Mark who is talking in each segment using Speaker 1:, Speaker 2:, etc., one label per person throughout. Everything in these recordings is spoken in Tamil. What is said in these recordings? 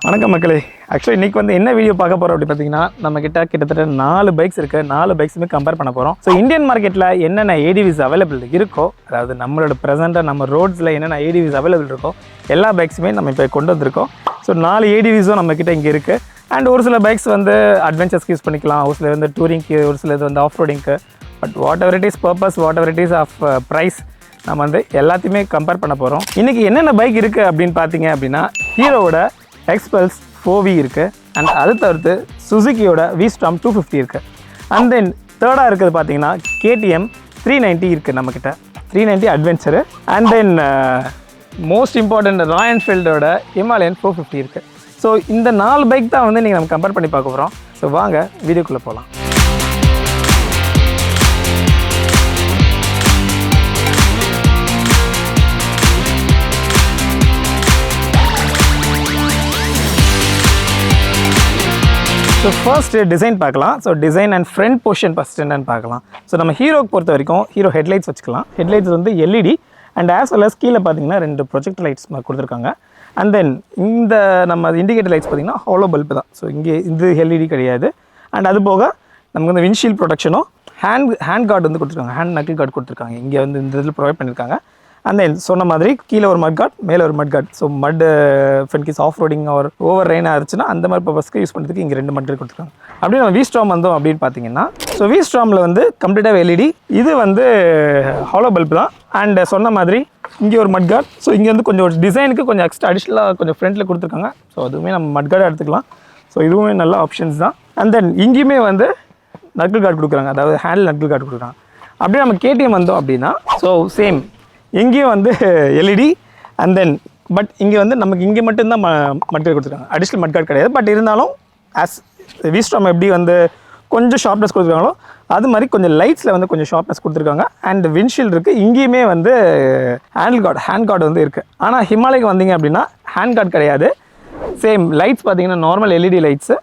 Speaker 1: வணக்கம் மக்களே. ஆக்சுவலி இன்றைக்கி என்ன வீடியோ பார்க்க போகிறோம் அப்படி பார்த்தீங்கன்னா, நம்மக்கிட்ட கிட்டத்தட்ட 4 பைக்ஸ் இருக்குது. 4 பைக்ஸுமே கம்பேர் பண்ண போகிறோம். ஸோ இந்தியன் மார்க்கெட்டில் என்னென்ன ஏடிவிஸ் அவைலபிள் இருக்கோ, அதாவது நம்மளோட ப்ரெசென்ட்டாக நம்ம ரோட்ஸில் என்னென்ன ஏடிவிஸ் அவைலபிள் இருக்கோ எல்லா பைக்ஸுமே நம்ம இப்போ கொண்டு வந்திருக்கோம். ஸோ 4 ஏடிவிஸும் நம்மக்கிட்ட இங்கே இருக்குது. அண்ட் ஒரு சில பைக்ஸ் அட்வென்ச்சர்ஸ்க்கு யூஸ் பண்ணிக்கலாம், ஒரு சில டூரிங்க்கு, ஒரு சில ஆஃப் ரோடிங்க்கு. But whatever it is purpose, whatever it is of price, நம்ம எல்லாத்தையுமே கம்பேர் பண்ண போகிறோம். இன்றைக்கி என்னென்ன பைக் இருக்குது அப்படின்னு பார்த்தீங்க அப்படின்னா, ஹீரோவோட எக்ஸ்பல்ஸ் 4V இருக்குது. அண்ட் அது தவிர்த்து சுசுக்கியோட V-Storm 250 இருக்குது. அண்ட் தென் தேர்டாக இருக்கிறது பார்த்தீங்கன்னா KTM 390 இருக்குது நம்மக்கிட்ட, 390 adventure. And then most important Royal என்ஃபீல்டோட ஹிமாலயன் 450 இருக்குது. ஸோ இந்த 4 பைக் தான் நீங்கள் நம்ம கம்பேர் பண்ணி பார்க்க போகிறோம். ஸோ வாங்க வீடியோக்குள்ளே போகலாம். ஸோ ஃபர்ஸ்ட்டு டிசைன் பார்க்கலாம். So design and front position first என்னன்னு பார்க்கலாம். ஸோ நம்ம ஹீரோக்கு பொறுத்த வரைக்கும் ஹீரோ ஹெட்லைட்ஸ் வச்சுக்கலாம். Headlights LED and as well as கீழே பார்த்தீங்கன்னா 2 ப்ரொஜெக்ட் லைட்ஸ் கொடுத்துருக்காங்க. அண்ட் தென் இந்த நம்ம இண்டிகேட்டர் லைட்ஸ் பார்த்தீங்கன்னா ஹாலோ பல்ப் தான். ஸோ இங்கே இது LED கிடையாது. அண்ட் அது போக நமக்கு விண்ட்ஷீல்ட் ப்ரொடெக்ஷனும் ஹேண்ட் கார்டு கொடுத்துருக்காங்க, ஹேண்ட் நக்கிள் கார்டு கொடுத்துருக்காங்க. இங்கே இந்த இதில் ப்ரொவைட் பண்ணியிருக்காங்க. அண்ட் தென் சொன்ன மாதிரி கீழே ஒரு மட் கார்டு, மேலே ஒரு மட் கார்டு. ஸோ மட் ஃபென்கிஸ் ஆஃப் ரோடிங் ஒரு ஓவர் ரெயின் ஆச்சுன்னா அந்த மாதிரி பர்பஸ்க்கு யூஸ் பண்ணுறதுக்கு இங்கே 2 மட் கொடுத்துருக்காங்க. அப்படியே நம்ம V-Storm வந்தோம் அப்படின்னு பார்த்தீங்கன்னா, ஸோ V-Stormல கம்ப்ளீட்டாக LED, இது ஹாலோ பல்ப் தான். அண்ட் சொன்ன மாதிரி இங்கே ஒரு மட் கார்டு. ஸோ இங்கே கொஞ்சம் டிசைனுக்கு கொஞ்சம் எக்ஸ்ட்ரா அடிஷ்னலாக கொஞ்சம் ஃப்ரண்ட்டில் கொடுத்துருக்காங்க. ஸோ அதுவுமே நம்ம மட் கார்டு எடுத்துக்கலாம். ஸோ இதுவுமே நல்ல ஆப்ஷன்ஸ் தான். அண்ட் தென் இங்கேயுமே நக்கிள் கார்டு கொடுக்குறாங்க, அதாவது ஹேண்டில் நக்கிள் கார்டு கொடுக்குறாங்க. அப்படியே நம்ம KTM வந்தோம் அப்படின்னா, ஸோ சேம் இங்கேயும் LED. அண்ட் தென் பட் இங்கே நமக்கு இங்கே மட்டும்தான் மட் கார்டு கொடுத்துருக்காங்க, அடிஷ்னல் மட் கார்டு கிடையாது. பட் இருந்தாலும் ஆஸ் V-Storm எப்படி கொஞ்சம் ஷார்ப்னஸ் கொடுத்துருக்காங்களோ அது மாதிரி கொஞ்சம் லைட்ஸில் கொஞ்சம் ஷார்ப்னஸ் கொடுத்துருக்காங்க. அண்ட் விண்ட்ஷீல்டு இருக்குது. இங்கேயுமே ஹேண்ட் கார்டு இருக்குது. ஆனால் ஹிமாலயக்கு வந்தீங்க அப்படின்னா ஹேண்ட் கார்டு கிடையாது. சேம் லைட்ஸ் பார்த்தீங்கன்னா normal LED lights.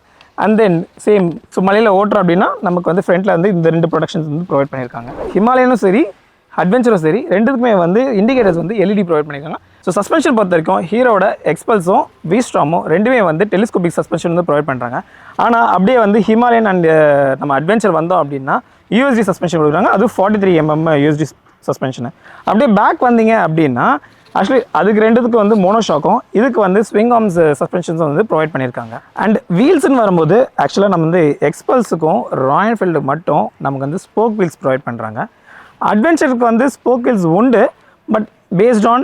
Speaker 1: And then same so மலையில் ஓட்டுறோம் அப்படின்னா நமக்கு ஃப்ரண்ட்டில் இந்த 2 ப்ரொடக்ஷன்ஸ் ப்ரொவைட் பண்ணியிருக்காங்க. ஹிமாலயனும் சரி அட்வென்ச்சரும் சரி ரெண்டுக்குமே இண்டிகேட்டர்ஸ் LED ப்ரொவைட் பண்ணியிருக்காங்க. ஸோ சஸ்பென்ஷன் பொறுத்த வரைக்கும் ஹீரோட எக்ஸ்பல்ஸும் V-Stormம் ரெண்டுமே டெலிஸ்கோபிக் சஸ்பென்ஷன் ப்ரொவைட் பண்ணுறாங்க. ஆனால் அப்படியே ஹிமாலயன் அண்ட் நம்ம அட்வென்ச்சர் வந்தோம் அப்படின்னா USD சஸ்பென்ஷன் கொடுக்குறாங்க. அது 43 mm USD சஸ்பென்ஷனு. அப்படியே பேக் வந்தீங்க அப்படின்னா ஆக்சுவலி அதுக்கு ரெண்டுத்துக்கு மோனோஷாக்கும் இதுக்கு ஸ்விங் ஆர்ம்ஸ் சஸ்பென்ஷன்ஸும் ப்ரொவைட் பண்ணியிருக்காங்க. அண்ட் வீல்ஸ்ன்னு வரும்போது ஆக்சுவலாக நம்ம எக்ஸ்பல்ஸுக்கும் ராயல் என்ஃபீல்டு மட்டும் நமக்கு ஸ்போக் வீல்ஸ் ப்ரொவைட் பண்ணுறாங்க. அட்வென்ச்சருக்கு ஸ்போக் வீல்ஸ் உண்டு. But based on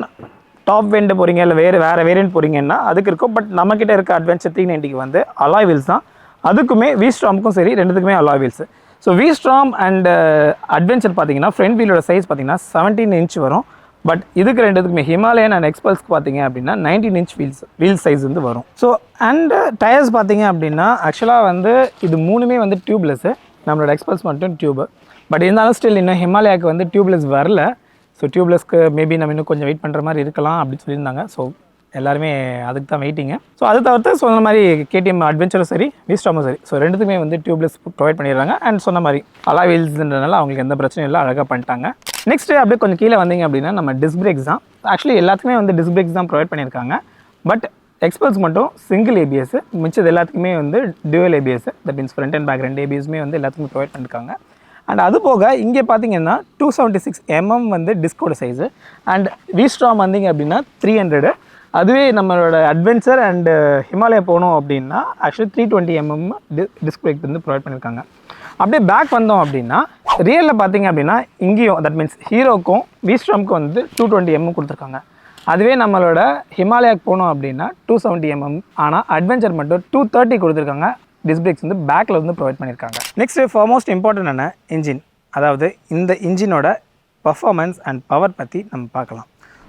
Speaker 1: top went போகிறீங்க இல்லை வேறு வேரியன்ட் போகிறீங்கன்னா அதுக்கு இருக்கும். பட் நம்மக்கிட்ட இருக்க அட்வென்ச்சர் 390க்கு அலாய் வீல்ஸ் தான். அதுக்குமே V-Stormக்கும் சரி ரெண்டுத்துக்குமே alloy wheels. So V-Storm and adventure பார்த்தீங்கன்னா ஃப்ரண்ட் வீலோட சைஸ் பார்த்தீங்கன்னா 17 inch வரும். பட் இதுக்கு ரெண்டுத்துக்குமே ஹிமாலயன் அண்ட் எக்ஸ்பல்ஸ்க்கு பார்த்தீங்க அப்படின்னா 19 inch வீல் சைஸ் வரும். ஸோ அண்ட் டயர்ஸ் பார்த்தீங்க அப்படின்னா ஆக்சுவலாக இது 3மே டியூப்லெஸ்ஸு. நம்மளோட எக்ஸ்பல்ஸ் மட்டும் டியூபு. பட் இருந்தாலும் ஸ்டில் இன்னும் ஹிமாலயாவுக்கு டியூப்லெஸ் வரல. ஸோ டியூப்லெஸ்க்கு மேபி நம்ம இன்னும் கொஞ்சம் வெயிட் பண்ணுற மாதிரி இருக்கலாம் அப்படின்னு சொல்லியிருந்தாங்க. ஸோ எல்லாருமே அதுக்கு தான் வெயிட்டிங்க. ஸோ அது தவிர்த்து சொன்ன மாதிரி KTM அட்வென்ச்சரும் சரி V-Stormம் சரி ஸோ ரெண்டுத்துக்குமே டியூப்லெஸ் ப்ரொவைட் பண்ணிடுறாங்க. அண்ட் சொன்ன மாதிரி அலாய் வீல்ஸ்ன்றனால அவங்களுக்கு எந்த பிரச்சனையும் இல்லை, அழகாக பண்ணிட்டாங்க. நெக்ஸ்ட்டு அப்படியே கொஞ்சம் கீழே வந்தீங்க அப்படின்னா நம்ம டிஸ்க் பிரேக்ஸ் தான். ஆக்சுவலி எல்லாத்துக்குமே டிஸ்க் பிரேக்ஸ் தான் ப்ரொவைட் பண்ணியிருக்காங்க. பட் எக்ஸ்பல்ஸ் மட்டும் சிங்கிள் ABS, மிச்சது எல்லாத்துக்குமே dual ABS. That means front and back 2 ABSமே எல்லாத்துக்குமே ப்ரொவைட் பண்ணியிருக்காங்க. அண்ட் அது போக இங்கே பார்த்தீங்கன்னா 276 mm டிஸ்கோட சைஸு. அண்ட் V-Storm வந்தீங்க அப்படின்னா 300. அதுவே நம்மளோட அட்வென்ச்சர் அண்டு ஹிமாலயா போனோம் அப்படின்னா actually 320 mm disc brake provide பண்ணியிருக்காங்க. அப்படியே பேக் வந்தோம் அப்படின்னா ரியலில் பார்த்தீங்க அப்படின்னா இங்கேயும் தட் மீன்ஸ் ஹீரோக்கும் V-Stormக்கும் 220 mm கொடுத்துருக்காங்க. அதுவே நம்மளோட ஹிமாலயாவுக்கு போனோம் அப்படின்னா 270 mm. ஆனால் அட்வென்ச்சர் மட்டும் 230 கொடுத்துருக்காங்க. டிஸ்க் பிரேக்ஸ் பேக்கில் ப்ரொவைட் பண்ணியிருக்காங்க. நெக்ஸ்ட்டு ஃபார்மோஸ்ட் இம்பார்ட்டன்டான இன்ஜின், அதாவது இந்த இன்ஜினோட பர்ஃபார்மன்ஸ் அண்ட் பவர் பற்றி நம்ம பார்க்கலாம்.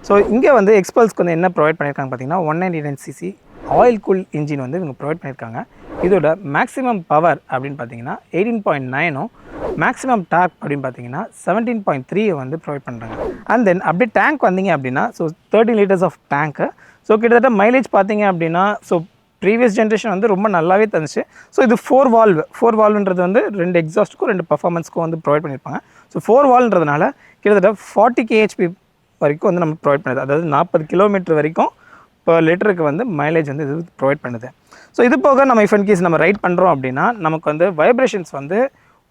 Speaker 1: ஸோ இங்கே எக்ஸ்பல்ஸ்க்கு என்ன ப்ரொவைட் பண்ணியிருக்காங்க பார்த்தீங்கன்னா 199cc ஆயில் கூல் இன்ஜின் இவங்க ப்ரொவைட் பண்ணியிருக்காங்க. இதோட மேக்ஸிமம் பவர் அப்படின்னு பார்த்தீங்கன்னா 18.9, மேக்ஸிமம் டார்க் அப்படின்னு பார்த்தீங்கன்னா 17.3 ப்ரொவைட் பண்ணுறாங்க. அண்ட் தென் அப்படியே டேங்க் வந்தீங்க அப்படின்னா so 30 liters of tank. So கிட்டத்தட்ட மைலேஜ் பார்த்தீங்க அப்படின்னா ஸோ ப்ரீவியஸ் ஜென்ரேஷன் ரொம்ப நல்லாவே தந்துச்சு. ஸோ இது 4 வால்வ்ன்றது 2 எக்ஸாஸ்ட்டுக்கும் 2 பர்ஃபார்மன்ஸ்க்கும் ப்ரொவைட் பண்ணியிருப்பாங்க. ஸோ 4 வால்ன்றதுனால கிட்டத்தட்ட 40 kHP வரைக்கும் நம்ம ப்ரொவைட் பண்ணுது. அதாவது 40 km வரைக்கும் பர் லிட்டருக்கு வந்து மைலேஜ் வந்து இது ப்ரொவைட் பண்ணுது. ஸோ இது போக நம்ம இஃப் இன் கேஸ் நம்ம ரைட் பண்ணுறோம் அப்படின்னா நமக்கு வந்து வைப்ரேஷன்ஸ் வந்து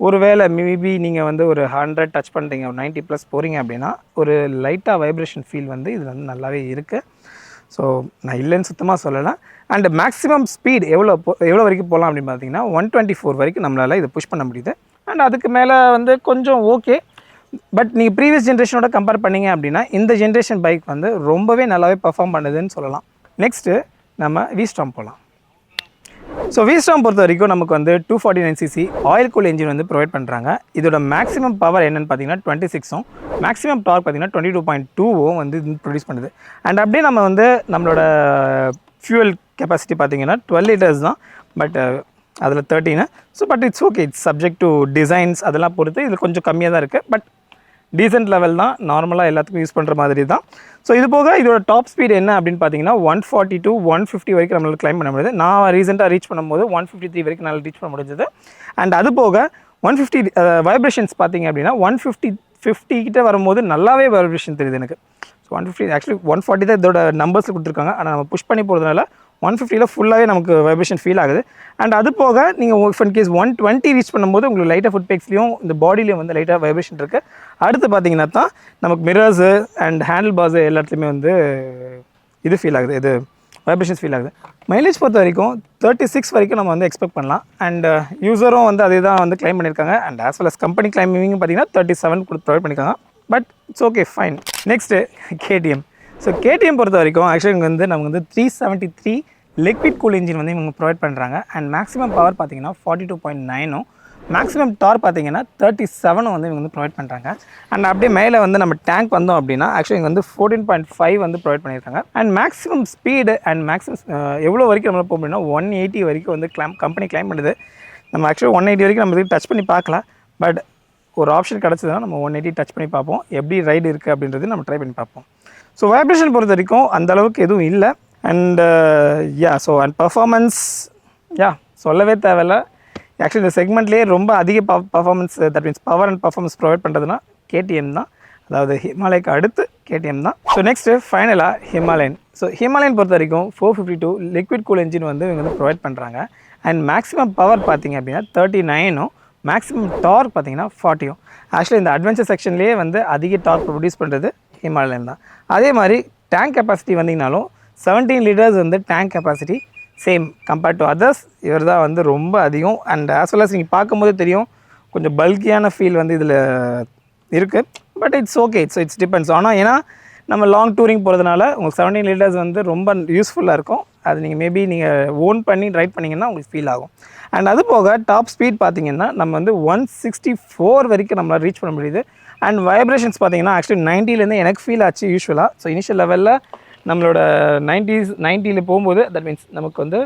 Speaker 1: ஒருவேளை மேபி நீங்கள் வந்து ஒரு 100 டச் பண்ணுறீங்க, ஒரு 90 ப்ளஸ் போகிறீங்க அப்படின்னா ஒரு லைட்டாக வைப்ரேஷன் ஃபீல் வந்து இதில் வந்து நல்லாவே இருக்குது. ஸோ நான் இல்லைன்னு சுத்தமாக சொல்லலை. அண்ட் மேக்ஸிமம் ஸ்பீட் எவ்வளோ வரைக்கும் போகலாம் அப்படின்னு பார்த்தீங்கன்னா 124 வரைக்கும் நம்மளால் இதை புஷ் பண்ண முடியுது. அண்ட் அதுக்கு மேலே வந்து கொஞ்சம் ஓகே. பட் நீங்கள் ப்ரீவியஸ் ஜென்ரேஷனோட கம்பேர் பண்ணிங்க அப்படின்னா இந்த ஜென்ரேஷன் பைக் வந்து ரொம்பவே நல்லாவே பர்ஃபார்ம் பண்ணுதுன்னு சொல்லலாம். நெக்ஸ்ட்டு நம்ம V-Strom போகலாம். ஸோ V-Strom பொறுத்த வரைக்கும் நமக்கு வந்து 249cc ஆயில் கூல் என்ஜின் வந்து ப்ரொவைட் பண்ணுறாங்க. இதோட மேக்ஸிமம் பவர் என்னென்னு பார்த்தீங்கன்னா 26ம், மேக்ஸிமம் டார்க் பார்த்தீங்கன்னா 22.2 வந்து இது ப்ரொடியூஸ் பண்ணுது. அண்ட் அப்படியே நம்ம வந்து நம்மளோட ஃபியூவல் கெப்பாசிட்டி பார்த்தீங்கன்னா 12 லிட்டர்ஸ் தான். பட் அதில் 13. So but it's okay, it's subject to designs அதெல்லாம் பொறுத்து இது கொஞ்சம் கம்மியாக தான் இருக்குது. பட் டீசென்ட் லெவல் தான், நார்மலாக எல்லாத்துக்கும் யூஸ் பண்ணுற மாதிரி தான். ஸோ இது போக இதோட டாப் ஸ்பீட் என்ன அப்படின்னு பார்த்தீங்கன்னா 140 to 150 வரைக்கும் நம்மளால் கிளைம் பண்ண முடியுது. நான் ரீசெண்டாக ரீச் பண்ணும்போது 153 வரைக்கும் நல்லா ரீச் பண்ண முடிஞ்சது. அண்ட் அது போக 150 வைப்ரேஷன்ஸ் பார்த்தீங்க அப்படின்னா 150 கிட்ட வரும்போது நல்லாவே வைப்ரேஷன் தெரியுது எனக்கு. ஸோ 150 ஆக்சுவலி 140 தான் இதோட நம்பர்ஸில் கொடுத்துருக்காங்க. ஆனால் நம்ம புஷ் பண்ணி போகிறதுனால 150ல் ஃபுல்லாகவே நமக்கு வைப்ரேஷன் ஃபீல் ஆகுது. அண்ட் அது போக நீங்கள் இஃப் இன் கேஸ் 120 ரீச் பண்ணும்போது உங்களுக்கு லைட்டாக ஃபுட் பேக்ஸ்லையும் இந்த பாடியிலையும் வந்து லைட்டாக வைப்ரேஷன் இருக்குது. அடுத்து பார்த்தீங்கன்னா தான் நமக்கு மிரர்ஸு அண்ட் ஹேண்டில் பார்ஸு எல்லாத்துலேயுமே வந்து இது ஃபீல் ஆகுது, இது வைப்ரேஷன்ஸ் ஃபீல் ஆகுது. மைலேஜ் பொறுத்த வரைக்கும் 36 வரைக்கும் நம்ம வந்து எக்ஸ்பெக்ட் பண்ணலாம். அண்ட் யூஸரும் வந்து அதே தான் வந்து கிளைம் பண்ணியிருக்காங்க. And as well as company claiming பார்த்தீங்கன்னா 37 ப்ரொவைட் பண்ணியிருக்காங்க. But it's okay, fine. Next KTM. So KTM பொறுத்த வரைக்கும் ஆக்சுவலி இங்கே வந்து நமக்கு வந்து 373 லிக்விட் கூல் இன்ஜின் வந்து இவங்க ப்ரொவைட் பண்ணுறாங்க. அண்ட் மேக்ஸிமம் பவர் பார்த்தீங்கன்னா 42.9ம், மேக்ஸிமம் டார்க் பார்த்தீங்கன்னா 37 வந்து இவங்க வந்து ப்ரொவைட் பண்ணுறாங்க. அண்ட் அப்படியே மேலே வந்து நம்ம டேங்க் வந்தோம் அப்படின்னா ஆக்சுவலி இங்கே வந்து 14.5 வந்து ப்ரொவைட் பண்ணியிருக்காங்க. And maximum speed and maximum எவ்வளோ வரைக்கும் நம்மளால் போக முடியும்னா 180 வரைக்கும் வந்து கம்பெனி கிளைம் பண்ணுது. நம்ம ஆக்சுவலி 180 வரைக்கும் நம்ம டச் பண்ணி பார்க்கலாம். பட் ஒரு ஆப்ஷன் கிடச்சதுன்னா நம்ம 180 டச் பண்ணி பார்ப்போம், எப்படி ரைடு இருக்குது அப்படின்றது நம்ம ட்ரை பண்ணி பார்ப்போம். ஸோ வைப்ரேஷன் பொறுத்த வரைக்கும் அந்தளவுக்கு எதுவும் இல்லை. அண்ட் ஸோ அண்ட் பர்ஃபார்மன்ஸ் சொல்லவே தேவையில்லை. ஆக்சுவலி இந்த செக்மெண்ட்லேயே ரொம்ப அதிக performance, that means power and performance provide பண்ணுறதுனா KTM தான். அதாவது ஹிமாலயக்கு அடுத்து KTM தான். ஸோ நெக்ஸ்ட்டு ஃபைனலாக ஹிமாலயன். ஸோ ஹிமாலயன் பொறுத்த வரைக்கும் 452 லிக்விட் கூல் என்ஜின் வந்து இவங்க வந்து ப்ரொவைட் பண்ணுறாங்க. அண்ட் மேக்ஸிமம் பவர் பார்த்தீங்க அப்படின்னா 39ம், மேக்ஸிமம் டார்க் பார்த்தீங்கன்னா 40ம். ஆக்சுவலி இந்த அட்வென்ச்சர் செக்ஷன்லேயே வந்து அதிக டார்க் ப்ரொடியூஸ் பண்ணுறது ஹிமாலயன் தான். அதே மாதிரி டேங்க் கெப்பாசிட்டி வந்தீங்கனாலும் 17 லிட்டர்ஸ் வந்து tank capacity same compared to others. இவர் தான் வந்து ரொம்ப அதிகம். அண்ட் ஆஸ் வெல் அஸ் நீங்கள் பார்க்கும்போது தெரியும் கொஞ்சம் பல்கியான ஃபீல் வந்து இதில் இருக்குது. But it's okay, it's depends. ஆனால் ஏன்னா நம்ம லாங் டூரிங் போகிறதுனால உங்களுக்கு 17 லிட்டர்ஸ் வந்து ரொம்ப யூஸ்ஃபுல்லாக இருக்கும். அது நீங்கள் மேபி நீங்கள் ஓன் பண்ணி ரைட் பண்ணிங்கன்னா உங்களுக்கு ஃபீல் ஆகும். அண்ட் அது போக டாப் ஸ்பீட் பார்த்தீங்கன்னா நம்ம வந்து 164 வரைக்கும் நம்மளால் ரீச் பண்ண முடியுது. அண்ட் வைப்ரேஷன்ஸ் பார்த்தீங்கன்னா ஆக்சுவலி 90லேருந்து எனக்கு ஃபீல் ஆச்சு யூஸ்வலாக. ஸோ இனிஷியல் லெவலில் நம்மளோட 90ல் போகும்போது தட் மீன்ஸ் நமக்கு வந்து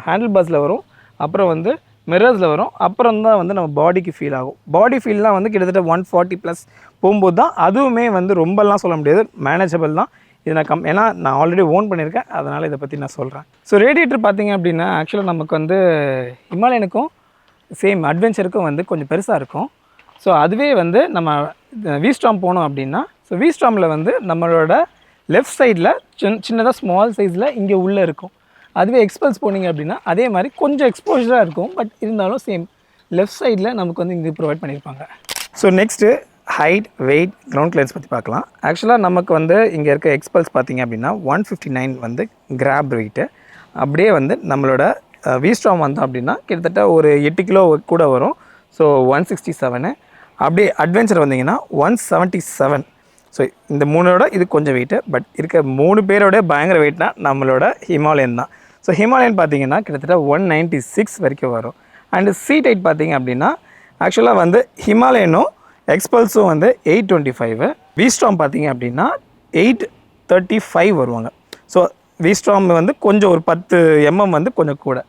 Speaker 1: ஹேண்டில் பார்ஸில் வரும், அப்புறம் வந்து மிரர்ஸில் வரும், அப்புறம் தான் வந்து நம்ம பாடிக்கு ஃபீல் ஆகும். பாடி ஃபீல்லாம் வந்து கிட்டத்தட்ட 140 ப்ளஸ் போகும்போது தான். அதுவுமே வந்து ரொம்பலாம் சொல்ல முடியாது, மேனேஜபிள் தான். இது நான் ஏன்னா நான் ஆல்ரெடி ஓன் பண்ணியிருக்கேன், அதனால் இதை பற்றி நான் சொல்கிறேன். ஸோ ரேடியேட்டர் பார்த்தீங்க அப்படின்னா ஆக்சுவலாக நமக்கு வந்து ஹிமாலயனுக்கும் சேம் அட்வென்ச்சருக்கும் வந்து கொஞ்சம் பெருசாக இருக்கும். ஸோ அதுவே வந்து நம்ம V-Strom போனோம் அப்படின்னா, ஸோ V-Stromல வந்து நம்மளோட லெஃப்ட் சைடில் சின்னதாக ஸ்மால் சைஸில் இங்கே உள்ளே இருக்கும். அதுவே எக்ஸ்பல்ஸ் போனீங்க அப்படின்னா அதே மாதிரி கொஞ்சம் எக்ஸ்போஷராக இருக்கும். பட் இருந்தாலும் சேம் லெஃப்ட் சைடில் நமக்கு வந்து இங்கே ப்ரொவைட் பண்ணியிருப்பாங்க. So next height, weight, ground clearance பற்றி பார்க்கலாம். ஆக்சுவலாக நமக்கு வந்து இங்கே இருக்க எக்ஸ்பல்ஸ் பார்த்தீங்க அப்படின்னா 159 வந்து கிராப் வெயிட்டு. அப்படியே வந்து நம்மளோட V-Strom வந்தோம் அப்படின்னா கிட்டத்தட்ட ஒரு 8 கிலோ கூட வரும். ஸோ 167. அப்படியே அட்வென்ச்சர் வந்தீங்கன்னா 177. ஸோ இந்த மூணோட இது கொஞ்சம் வெயிட்டு. பட் இருக்க 3 பேரோட பயங்கர வெயிட்னா நம்மளோட ஹிமாலயன் தான். ஸோ ஹிமாலயன் பார்த்தீங்கன்னா கிட்டத்தட்ட 196 வரைக்கும் வரும். அண்டு சீட் ஹைட் பார்த்தீங்க அப்படின்னா ஆக்சுவலாக வந்து ஹிமாலயனும் எக்ஸ்பல்ஸும் வந்து 825. V-Strom பார்த்தீங்க அப்படின்னா 835 வருவாங்க. ஸோ V-Strom வந்து கொஞ்சம் ஒரு 10 mm வந்து கொஞ்சம் கூட.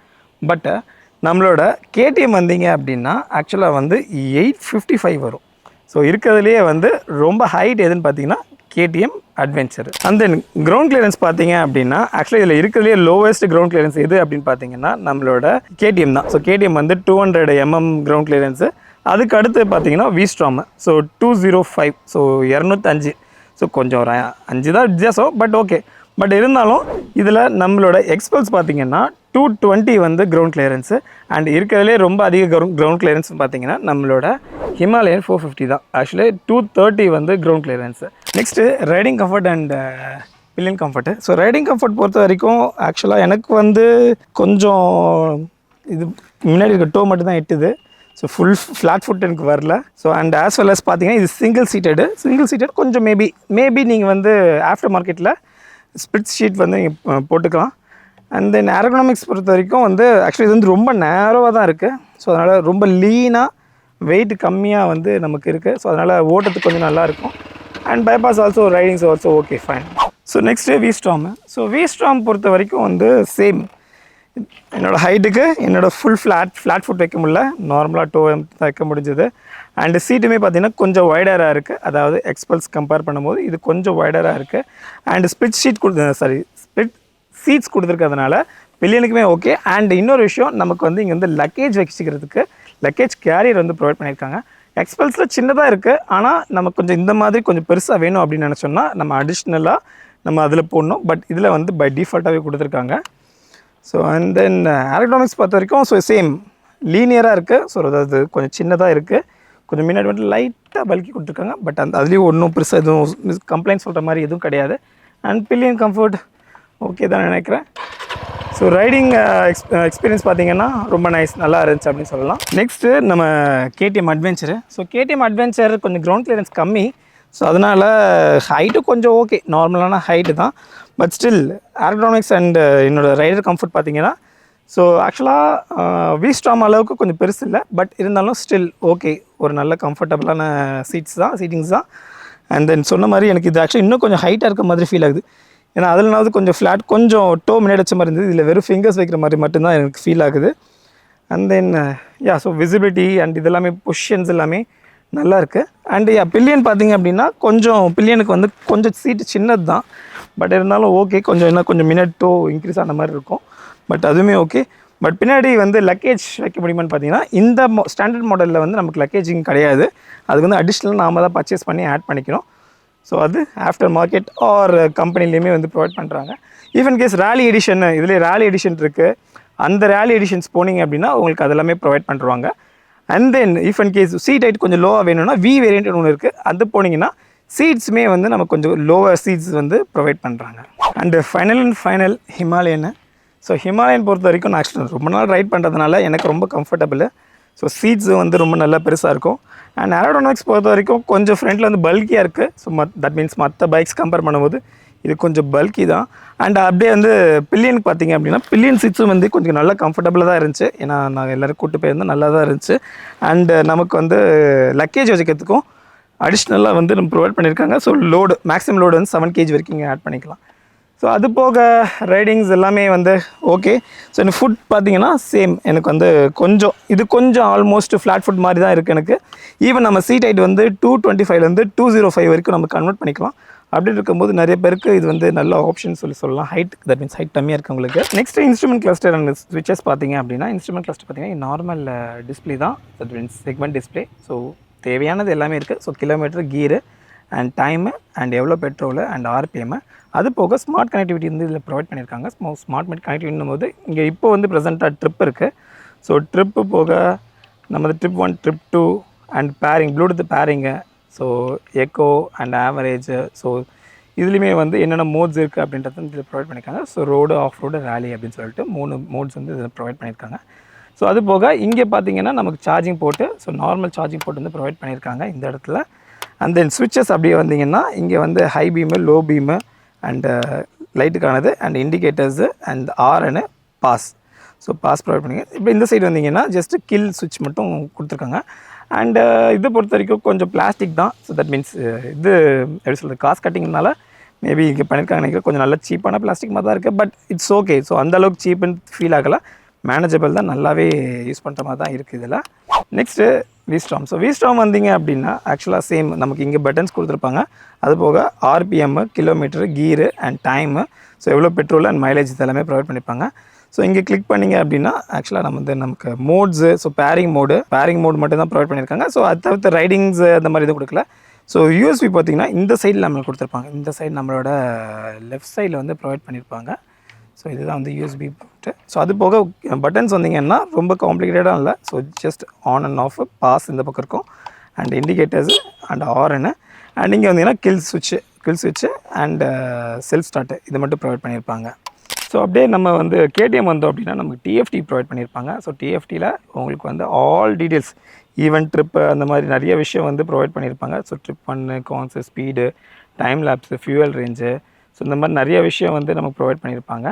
Speaker 1: பட்டு நம்மளோட KTM வந்தீங்க அப்படின்னா ஆக்சுவலாக வந்து 855 வரும். ஸோ இருக்கிறதுலையே வந்து ரொம்ப ஹைட் எதுன்னு பார்த்தீங்கன்னா KTM adventure. And then ground clearance பார்த்தீங்க அப்படின்னா ஆக்சுவலி இதில் இருக்கிறதுலே லோவஸ்ட் கிரவுண்ட் கிளியரன்ஸ் எது அப்படின்னு பார்த்தீங்கன்னா நம்மளோட KTM தான். ஸோ KTM வந்து 200 mm கிரவுண்ட் கிளியரன்ஸு. அதுக்கு அடுத்து பார்த்தீங்கன்னா V-Strom ஸோ 205. ஸோ 205. ஸோ கொஞ்சம் ஒரு 5 தான் வித்தியாசம். பட் ஓகே, பட் இருந்தாலும் இதில் நம்மளோட எக்ஸ்பல்ஸ் பார்த்தீங்கன்னா 220 வந்து கிரவுண்ட் கிளியரன்ஸு அண்ட் இருக்கிறதுலே ரொம்ப அதிக கிரவுண்ட் கிளியரன்ஸ் பார்த்தீங்கன்னா நம்மளோட ஹிமாலயன் 450 தான். ஆக்சுவலி 230 வந்து ground clearance. Next riding comfort and billion comfort. So riding comfort பொறுத்த வரைக்கும் ஆக்சுவலாக எனக்கு வந்து கொஞ்சம் இது முன்னாடி இருக்க டோ மட்டும் தான் எட்டுது. ஸோ ஃபுல் ஃப்ளாட் ஃபுட் எனக்கு வரல. So and as well as பார்த்தீங்கன்னா இது சிங்கிள் சீட்டட் கொஞ்சம் மேபி நீங்கள் வந்து ஆஃப்டர் மார்க்கெட்டில் ஸ்பிளிட் ஷீட் வந்து நீங்கள் போட்டுக்கலாம். அண்ட் தென் ஏரோனாமிக்ஸ் பொறுத்த வரைக்கும் வந்து ஆக்சுவலி இது வந்து ரொம்ப நேரோவாக தான் இருக்குது. ஸோ அதனால் ரொம்ப லீனாக வெயிட் கம்மியாக வந்து நமக்கு இருக்குது. ஸோ அதனால் ஓட்டத்துக்கு கொஞ்சம் நல்லாயிருக்கும். And bypass also ridings also okay fine. So next V Strom. So V Strom பொறுத்த வரைக்கும் வந்து சேம் என்னோடய ஹைட்டுக்கு என்னோடய ஃபுல் ஃப்ளாட் ஃபுட் வைக்க முடியல, நார்மலாக டோ வைக்க முடிஞ்சது. அண்டு சீட்டுமே பார்த்திங்கன்னா கொஞ்சம் வைடராக இருக்குது. அதாவது எக்ஸ்பல்ஸ் கம்பேர் பண்ணும்போது இது கொஞ்சம் வைடராக இருக்குது. அண்டு ஸ்பிளிட் சீட்ஸ் கொடுத்துருக்கிறதுனால பில்லியனுக்குமே ஓகே. அண்ட் இன்னொரு விஷயம், நமக்கு வந்து இங்கே வந்து லக்கேஜ் வச்சுக்கிறதுக்கு லக்கேஜ் கேரியர் வந்து ப்ரொவைட் பண்ணியிருக்காங்க. எக்ஸ்பல்ஸில் சின்னதாக இருக்குது, ஆனால் நம்ம கொஞ்சம் இந்த மாதிரி கொஞ்சம் பெருசாக வேணும் அப்படின்னு நினச்சோம்னா நம்ம அடிஷ்னலாக நம்ம அதில் போடணும். பட் இதில் வந்து பை டிஃபால்ட்டாகவே கொடுத்துருக்காங்க. ஸோ அண்ட் தென் ஏரோனாமிக்ஸ் பொறுத்த வரைக்கும் ஸோ சேம் லீனியராக இருக்குது. ஸோ அதாவது கொஞ்சம் சின்னதாக இருக்குது, கொஞ்சம் முன்னாடி மட்டும் லைட்டாக பல்கி கொடுத்துருக்காங்க. பட் அதுலேயும் ஒன்றும் பெருசாக எதுவும் கம்ப்ளைண்ட் சொல்கிற மாதிரி எதுவும் கிடையாது. அண்ட் பில்லியன் கம்ஃபர்ட் ஓகே தான் நினைக்கிறேன். ஸோ ரைடிங் எக்ஸ்பீரியன்ஸ் பார்த்திங்கன்னா ரொம்ப நல்லா இருந்துச்சு அப்படின்னு சொல்லலாம். நெக்ஸ்ட்டு நம்ம KTM adventure. So KTM adventure கொஞ்சம் கிரவுண்ட் கிளியரன்ஸ் கம்மி. ஸோ அதனால் ஹைட்டு கொஞ்சம் ஓகே, நார்மலான ஹைட்டு தான். பட் ஸ்டில் ஏரோனாமிக்ஸ் அண்ட் என்னோடய ரைடர் கம்ஃபர்ட் பார்த்திங்கன்னா ஸோ ஆக்சுவலாக விஸ்டார்ம் அளவுக்கு கொஞ்சம் பெருசு இல்லை. பட் இருந்தாலும் ஸ்டில் ஓகே, ஒரு நல்ல கம்ஃபர்டபுளான சீட்டிங்ஸ் தான். அண்ட் தென் சொன்ன மாதிரி எனக்கு இது ஆக்சுவலி இன்னும் கொஞ்சம் ஹைட்டாக இருக்க மாதிரி ஃபீல் ஆகுது. ஏன்னா அதுலனாவது கொஞ்சம் ஃப்ளாட், கொஞ்சம் டோ முன்னாடி வச்ச மாதிரி இருந்தது. இதில் வெறும் ஃபிங்கர்ஸ் வைக்கிற மாதிரி மட்டும்தான் எனக்கு ஃபீல் ஆகுது. And then so visibility and இதெல்லாமே பொசிஷன்ஸ் எல்லாமே நல்லா இருக்குது. அண்டு பில்லியன் பார்த்திங்க அப்படின்னா கொஞ்சம் பில்லியனுக்கு வந்து கொஞ்சம் சீட்டு சின்னது தான். பட் இருந்தாலும் ஓகே, கொஞ்சம் மினிட் டோ இன்க்ரீஸ் ஆன மாதிரி இருக்கும். பட் அதுவுமே ஓகே. பட் பின்னாடி வந்து லக்கேஜ் வைக்க முடியுமான்னு பார்த்தீங்கன்னா இந்த ஸ்டாண்டர்ட் மாடலில் வந்து நமக்கு லக்கேஜிங் கிடையாது. அதுக்கு வந்து அடிஷ்னலாக நாம் தான் பர்ச்சேஸ் பண்ணி ஆட் பண்ணிக்கணும். ஸோ அது ஆஃப்டர் மார்க்கெட் ஆர் கம்பெனிலேயுமே வந்து ப்ரொவைட் பண்ணுறாங்க. ஈவன் கேஸ் ரேலி எடிஷன், இதில் ரேலி எடிஷன் இருக்குது. அந்த ரேலி எடிஷன்ஸ் போனீங்க அப்படின்னா உங்களுக்கு அதெல்லாமே ப்ரொவைட் பண்ணுறாங்க. And then if and case seat height கொஞ்சம் லோவாக வேணும்னா வி வேரியன்ட் ஒன்று இருக்குது. அது போனீங்கன்னா சீட்ஸுமே வந்து நமக்கு கொஞ்சம் லோவர் சீட்ஸ் வந்து ப்ரொவைட் பண்ணுறாங்க. And final Himalayan. So Himalayan பொறுத்த வரைக்கும் நான் ஆக்சுவலாக ரொம்ப நாள் ரைட் பண்ணுறதுனால எனக்கு ரொம்ப கம்ஃபர்டபுள். ஸோ சீட்ஸு வந்து ரொம்ப நல்லா பெருசாக இருக்கும். அண்ட் ஏரோனாமிக்ஸ் பொறுத்த வரைக்கும் கொஞ்சம் ஃப்ரண்ட்டில் வந்து பல்கியாக இருக்குது. ஸோ தட் மீன்ஸ் மற்ற பைக்ஸ் கம்பேர் பண்ணும்போது இது கொஞ்சம் பல்கி தான். அண்ட் அப்படியே வந்து பில்லியனுக்கு பார்த்திங்க அப்படின்னா பில்லியன் சீட்ஸும் வந்து கொஞ்சம் நல்லா கம்ஃபர்டபுளாக தான் இருந்துச்சு. ஏன்னா நாங்கள் எல்லோரும் கூப்பிட்டு போயிருந்தோம், நல்லா தான் இருந்துச்சு. அண்டு நமக்கு வந்து லக்கேஜ் வச்சுக்கிறதுக்கும் அடிஷ்னலாக வந்து நம்ம ப்ரொவைட் பண்ணியிருக்காங்க. ஸோ மேக்ஸிமம் லோடு வந்து 7 kg வரைக்கும் இங்கே ஆட் பண்ணிக்கலாம். ஸோ அது போக ரைடிங்ஸ் எல்லாமே வந்து ஓகே. ஸோ எனக்கு ஃபுட் பார்த்திங்கன்னா சேம், எனக்கு வந்து கொஞ்சம் ஆல்மோஸ்ட் ஃப்ளாட் ஃபுட் மாதிரி தான் இருக்குது எனக்கு. ஈவன் நம்ம சீட் ஹைட் வந்து 225 205 வரைக்கும் நம்ம கன்வெர்ட் பண்ணிக்கலாம். அப்படி இருக்கும்போது நிறைய பேருக்கு இது வந்து நல்ல ஆப்ஷன் சொல்லலாம். ஹைட், தட் மீன்ஸ் ஹைட் கம்மியாக இருக்கவங்களுக்கு. நெக்ஸ்ட்டு இன்ஸ்ட்ருமெண்ட் கிளஸ்டர் அண்ட் ஸ்விட்சஸ் பார்த்திங்க அப்படின்னா இன்ஸ்ட்ருமெண்ட் கிளஸ்டர் பார்த்திங்கன்னா நார்மல் டிஸ்பிளே தான், that means segment display. So தேவையானது எல்லாமே இருக்குது. So kilometre, gear and time and எவ்வளோ பெட்ரோலு அண்ட் ஆர்பிஎம்மு. அது போக ஸ்மார்ட் கனெக்டிவிட்டி வந்து இதில் ப்ரொவைட் பண்ணியிருக்காங்க. ஸ்மார்ட் கனெக்டிவிட்டின்னும் போது இங்கே இப்போ வந்து ப்ரெசென்ட்டாக ட்ரிப் இருக்குது. ஸோ ட்ரிப்பு போக நமது trip 1 trip 2 and pairing, Bluetooth pairing, so eco and average. So இதுலேயுமே வந்து என்னென்ன மோட்ஸ் இருக்குது அப்படின்றத இதில் ப்ரொவைட் பண்ணியிருக்காங்க. So road, off road, rally அப்படின்னு சொல்லிட்டு 3 மோட்ஸ் வந்து இதில் ப்ரொவைட் பண்ணியிருக்காங்க. ஸோ அது போக இங்கே பார்த்தீங்கன்னா நமக்கு charging board, so normal charging port வந்து ப்ரொவைட் பண்ணியிருக்காங்க இந்த இடத்துல. அண்ட் தென் ஸ்விட்சஸ் அப்படியே வந்தீங்கன்னா இங்கே வந்து high beam, low beam and லைட்டுக்கானது and indicators and horn pass. So pass provide பண்ணிங்க. இப்போ இந்த சைடு வந்தீங்கன்னா ஜஸ்ட்டு கில் சுவிட்ச் மட்டும் கொடுத்துருக்காங்க. அண்டு இது பொறுத்த வரைக்கும் கொஞ்சம் பிளாஸ்டிக் தான். ஸோ தட் மீன்ஸ் இது எப்படி சொல்கிறது, காஸ்ட் கட்டிங்னால மேபி இங்கே பண்ணியிருக்காங்க நினைக்கிறேன். கொஞ்சம் நல்ல சீப்பான பிளாஸ்டிக் மாதிரி தான் இருக்குது. But it's okay. ஸோ அந்தளவுக்கு சீப்புன்னு ஃபீல் ஆகலை, மேனேஜபிள் தான், நல்லாவே யூஸ் பண்ணுற மாதிரி தான் இருக்குது இதில். நெக்ஸ்ட்டு விஸ்டார்ம். ஸோ விஸ்டார்ம் வந்தீங்க அப்படின்னா ஆக்சுவலாக சேம் நமக்கு இங்கே பட்டன்ஸ் கொடுத்துருப்பாங்க. அது போக RPM, kilometre, gear and time, so எவ்வளோ பெட்ரோல் அண்ட் மைலேஜ் இதெல்லாமே ப்ரொவைட் பண்ணியிருப்பாங்க. ஸோ இங்கே கிளிக் பண்ணிங்க அப்படின்னா ஆக்சுவலாக நம்ம வந்து நமக்கு மோட்ஸு, ஸோ பேரிங் மோடு மட்டும் தான் ப்ரொவைட் பண்ணியிருக்காங்க. ஸோ அது தவிர்த்து ரைடிங்ஸு அந்த மாதிரி எதுவும் கொடுக்கல. ஸோ யூஎஸ்பி பார்த்திங்கன்னா இந்த சைடில் நம்மளுக்கு கொடுத்துருப்பாங்க. இந்த சைடு நம்மளோட லெஃப்ட் சைடில் வந்து ப்ரொவைட் பண்ணியிருப்பாங்க. ஸோ இதுதான் வந்து யூஎஸ்பி போட்டு. ஸோ அது போக பட்டன்ஸ் வந்தீங்கன்னா ரொம்ப காம்ப்ளிகேட்டடாக இல்லை. So just on and off, pass இந்த பக்கம் இருக்கும், அண்ட் இண்டிகேட்டர்ஸு அண்ட் ஆர்என்னு, அண்ட் இங்கே வந்தீங்கன்னா கில் சுவிட்சு அண்ட் செல்ஃப் ஸ்டார்ட்டு இது மட்டும் ப்ரொவைட் பண்ணியிருப்பாங்க. ஸோ அப்படியே நம்ம வந்து கேடிஎம் வந்தோம் அப்படின்னா நமக்கு டிஎஃப்டி ப்ரொவைட் பண்ணியிருப்பாங்க. ஸோ டிஎஃப்டியில் உங்களுக்கு வந்து ஆல் டீட்டெயில்ஸ், ஈவெண்ட், ட்ரிப்பு, அந்த மாதிரி நிறைய விஷயம் வந்து ப்ரொவைட் பண்ணியிருப்பாங்க. ஸோ ட்ரிப் பண்ணு, cons, speed, time lapse, fuel range, so இந்த மாதிரி நிறைய விஷயம் வந்து நமக்கு ப்ரொவைட் பண்ணியிருப்பாங்க.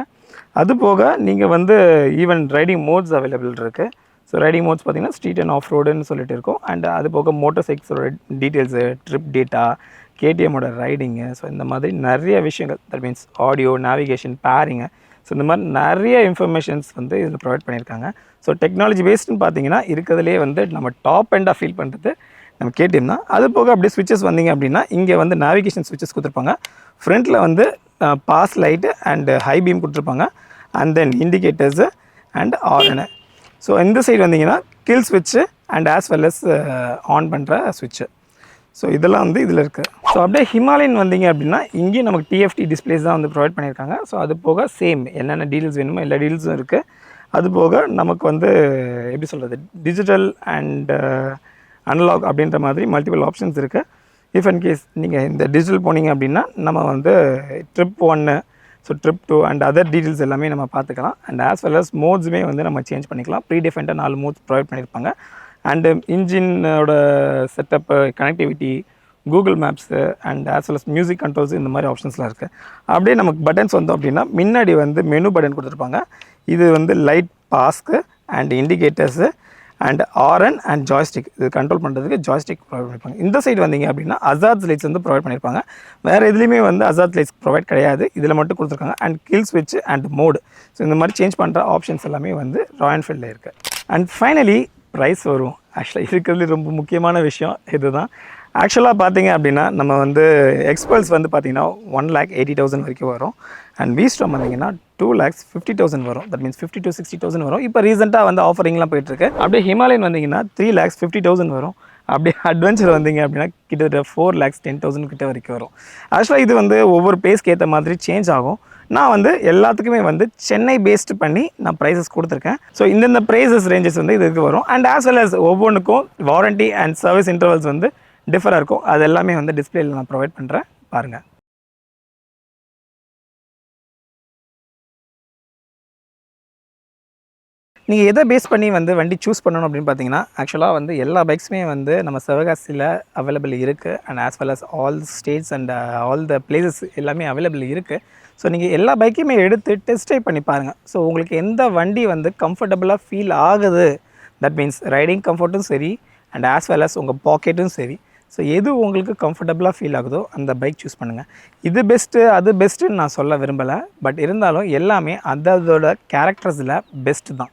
Speaker 1: அது போக நீங்கள் வந்து ஈவன் ரைடிங் மோட்ஸ் அவைலபிள் இருக்குது. ஸோ ரைடிங் மோட்ஸ் பார்த்திங்கன்னா ஸ்ட்ரீட் அண்ட் ஆஃப் ரோடுன்னு சொல்லிட்டு இருக்கும். அண்ட் அது போக மோட்டர் சைக்கிள்ஸோட டீட்டெயில்ஸு, ட்ரிப் டேட்டா, கேடிஎம்மோட ரைடிங்கு, ஸோ இந்த மாதிரி நிறைய விஷயங்கள், that means audio, navigation, pairing, so இந்த மாதிரி நிறைய இன்ஃபர்மேஷன்ஸ் வந்து இதில் ப்ரொவைட் பண்ணியிருக்காங்க. ஸோ டெக்னாலஜி பேஸ்டுன்னு பார்த்தீங்கன்னா இருக்கிறதுலே வந்து நம்ம டாப் எண்டாக ஃபீல் பண்ணுறது நம்ம கேடிஎம் தான். அது போக அப்படியே ஸ்விட்சஸ் வந்தீங்க அப்படின்னா இங்கே வந்து நேவிகேஷன் ஸ்விட்சஸ் கொடுத்துருப்பாங்க. ஃப்ரண்ட்டில் வந்து pass light and high beam கொடுத்துருப்பாங்க, அண்ட் தென் இண்டிகேட்டர்ஸு அண்ட் ஆர்என்னு. ஸோ இந்த சைடு வந்தீங்கன்னா கில் ஸ்விட்சு and as well as on பண்ணுற ஸ்விட்சு. ஸோ இதெல்லாம் வந்து இதில் இருக்குது. ஸோ அப்படியே ஹிமாலயன் வந்தீங்க அப்படின்னா இங்கேயும் நமக்கு டிஎஃப்டி டிஸ்பிளேஸ் தான் வந்து ப்ரொவைட் பண்ணியிருக்காங்க. ஸோ அது போக சேம் என்னென்ன டீட்டெயில்ஸ் வேணுமோ எல்லா டீட்டெயில்ஸும் இருக்குது. அது போக நமக்கு வந்து எப்படி சொல்கிறது, டிஜிட்டல் அண்ட் அனலாக் அப்படின்ற மாதிரி மல்டிபிள் ஆப்ஷன்ஸ் இருக்குது. இஃப் அண்ட் கேஸ் நீங்கள் இந்த டிஜிட்டல் போனீங்க அப்படின்னா நம்ம வந்து trip 1, so trip 2 and other details எல்லாமே நம்ம பார்த்துக்கலாம். அண்ட் ஆஸ் வெல் அஸ் மோட்ஸுமே வந்து நம்ம சேஞ்ச் பண்ணிக்கலாம். ப்ரீடிஃபைண்டாக 4 மோட்ஸ் ப்ரொவைட் பண்ணியிருப்பாங்க. அண்டு இன்ஜினோட setup, connectivity, Google maps and as well as music controls, இந்த மாதிரி ஆப்ஷன்ஸ்லாம் இருக்குது. அப்படியே நமக்கு பட்டன்ஸ் வந்தோம் அப்படின்னா முன்னாடி வந்து மெனு பட்டன் கொடுத்துருப்பாங்க. இது வந்து லைட், பாஸ்க்கு and indicators and horn and joystick, இது கண்ட்ரோல் பண்ணுறதுக்கு ஜாய்ஸ்டிக் ப்ரொவைட் பண்ணியிருப்பாங்க. இந்த சைடு வந்தீங்க அப்படின்னா அசாத் லைட்ஸ் வந்து ப்ரொவைட் பண்ணியிருப்பாங்க. வேறு எதுலேயுமே வந்து அசாத் லைட்ஸ் ப்ரொவைட் கிடையாது, இதில் மட்டும் கொடுத்துருக்காங்க. அண்ட் கில் ஸ்விட்ச் அண்ட் மோடு, ஸோ இந்த மாதிரி சேஞ்ச் பண்ணுற ஆப்ஷன்ஸ் எல்லாமே வந்து ராயல் என்ஃபீல்டில் இருக்குது. அண்ட் ஃபைனலி ப்ரைஸ் வரும். ஆக்சுவலாக இருக்கிறதுல ரொம்ப முக்கியமான விஷயம் இது தான். ஆக்சுவலாக பார்த்தீங்க அப்படின்னா நம்ம வந்து எக்ஸ்பல்ஸ் வந்து பார்த்திங்கன்னா 1,80,000 வரைக்கும் வரும். அண்ட் வீஸ்டாம் வந்தீங்கன்னா 2,50,000 வரும். தட் மீன்ஸ் 50,000 to 60,000 வரும். இப்போ ரீசெண்டாக வந்து ஆஃபரிங்லாம் போயிட்டுருக்கு. அப்படியே ஹிமாலயன் வந்தீங்கன்னா 3,50,000 வரும். அப்படியே அட்வென்ச்சர் வந்தீங்க அப்படின்னா கிட்டத்தட்ட 4,10,000 கிட்ட வரைக்கும் வரும். ஆக்சுவலாக இது வந்து ஒவ்வொரு பேஸ்க்கு ஏற்ற மாதிரி சேஞ்ச் ஆகும். நான் வந்து எல்லாத்துக்குமே வந்து சென்னை பேஸ்டு பண்ணி நான் ப்ரைஸஸ் கொடுத்துருக்கேன். ஸோ இந்தந்த ப்ரைஸஸ் ரேஞ்சஸ் வந்து இதுக்கு வரும். அண்ட் ஆஸ் வெல் அஸ் ஒவ்வொன்றுக்கும் வாரண்ட்டி அண்ட் சர்வீஸ் இன்டர்வல்ஸ் வந்து டிஃபராக இருக்கும். அது எல்லாமே வந்து டிஸ்பிளேயில் நான் ப்ரொவைட் பண்ணுறேன், பாருங்கள். நீங்கள் எதை பேஸ் பண்ணி வந்து வண்டி சூஸ் பண்ணணும் அப்படின்னு பார்த்தீங்கன்னா, ஆக்சுவலாக வந்து எல்லா பைக்ஸுமே வந்து நம்ம சிவகாசியில் அவைலபிள் இருக்குது. And as well as all states and all the places எல்லாமே அவைலபிள் இருக்குது. ஸோ நீங்கள் எல்லா பைக்கையுமே எடுத்து டெஸ்ட் ட்ரைவ் பண்ணி பாருங்கள். ஸோ உங்களுக்கு எந்த வண்டி வந்து கம்ஃபர்டபுளாக ஃபீல் ஆகுது, தட் மீன்ஸ் ரைடிங் கம்ஃபர்ட்டும் சரி அண்ட் ஆஸ் வெல் அஸ் உங்கள் பாக்கெட்டும் சரி, ஸோ எது உங்களுக்கு கம்ஃபர்டபுளாக ஃபீல் ஆகுதோ அந்த பைக் சூஸ் பண்ணுங்கள். இது பெஸ்ட்டு அது பெஸ்ட்டுன்னு நான் சொல்ல விரும்பலை. பட் இருந்தாலும் எல்லாமே அதோட கேரக்டர்ஸில் பெஸ்ட்டு தான்.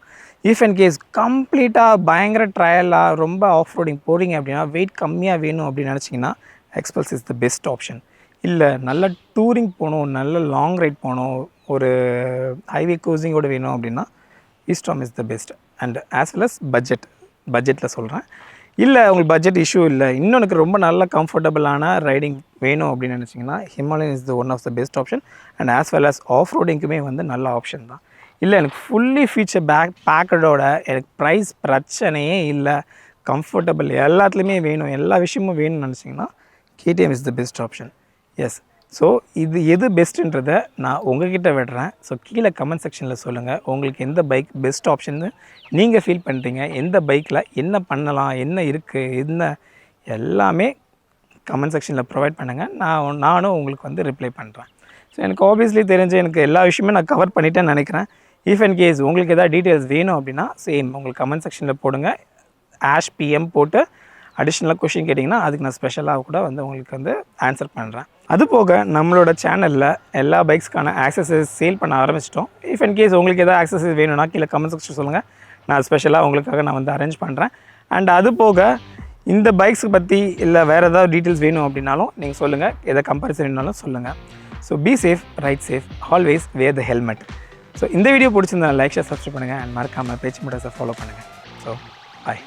Speaker 1: இஃப் அண்ட் கேஸ் கம்ப்ளீட்டாக பயங்கர ட்ரையலாக ரொம்ப ஆஃப் ரோடிங் போகிறீங்க அப்படின்னா, வெயிட் கம்மியாக வேணும் அப்படின்னு நினச்சிங்கன்னா Xpulse is the best option. இல்லை நல்ல டூரிங் போகணும், நல்ல லாங் ரைட் போகணும், ஒரு ஹைவே க்ரூசிங்கோடு வேணும் அப்படின்னா V Strom is the best. And as well as பட்ஜெட்டில் சொல்கிறேன். இல்லை உங்களுக்கு பட்ஜெட் இஷ்யூ இல்லை, இன்னொன்று ரொம்ப நல்ல கம்ஃபர்டபுளான ரைடிங் வேணும் அப்படின்னு நினச்சிங்கன்னா Himalayan is the one of the best option. And as well as of ரோடிங்க்குமே வந்து நல்ல ஆப்ஷன் தான். இல்லை எனக்கு ஃபுல்லி ஃபீச்சர் பேக்கடோட எனக்கு ப்ரைஸ் பிரச்சனையே இல்லை, கம்ஃபர்டபுள் எல்லாத்துலேயுமே வேணும், எல்லா விஷயமும் வேணும்னு நினச்சிங்கன்னா KTM is the best option. Yes. So இது எது பெஸ்ட்டுன்றதை நான் உங்ககிட்ட விடுறேன். ஸோ கீழே கமெண்ட் செக்ஷனில் சொல்லுங்கள் உங்களுக்கு எந்த பைக் பெஸ்ட் ஆப்ஷன்னு நீங்கள் ஃபீல் பண்ணுறீங்க, எந்த பைக்கில் என்ன பண்ணலாம், என்ன இருக்குது, என்ன எல்லாமே கமெண்ட் செக்ஷனில் ப்ரொவைட் பண்ணுங்கள். நானும் உங்களுக்கு வந்து ரிப்ளை பண்ணுறேன். ஸோ எனக்கு ஆப்வியஸ்லி தெரிஞ்சு எனக்கு எல்லா விஷயமே நான் கவர் பண்ணிட்டேன்னு நினைக்கிறேன். இஃப் அண்ட் கேஸ் உங்களுக்கு எதாவது டீட்டெயில்ஸ் வேணும் அப்படின்னா சேம் உங்களுக்கு கமெண்ட் செக்ஷனில் போடுங்க. #PM போட்டு அடிஷ்னலாக கொஷின் கேட்டிங்கன்னா அதுக்கு நான் ஸ்பெஷலாக கூட வந்து உங்களுக்கு வந்து ஆன்சர் பண்ணுறேன். அது போக நம்மளோட சேனலில் எல்லா பைக்ஸ்க்கான ஆக்சசரிஸ் சேல் பண்ண ஆரம்பிச்சிட்டோம். இஃப் அண்ட் கேஸ் உங்களுக்கு எதாவது ஆக்சசரிஸ் வேணும்னா கீழே கமெண்ட் செக்ஷன் சொல்லுங்கள், நான் ஸ்பெஷலாக உங்களுக்காக நான் வந்து அரேஞ்ச் பண்ணுறேன். அண்ட் அது போக இந்த பைக்ஸை பற்றி இல்லை வேறு ஏதாவது டீட்டெயில்ஸ் வேணும் அப்படின்னாலும் நீங்கள் சொல்லுங்கள், எதை கம்பேரிசன் வேணுனாலும் சொல்லுங்கள். So be safe, ride safe, always wear the helmet. So இந்த வீடியோ பிடிச்சிருந்தா லைக், ஷேர், சப்ஸ்கிரைப் பண்ணுங்கள். அண்ட் மறக்காமல் பேச்சு முட்டாஸை ஃபாலோ பண்ணுங்கள். So bye.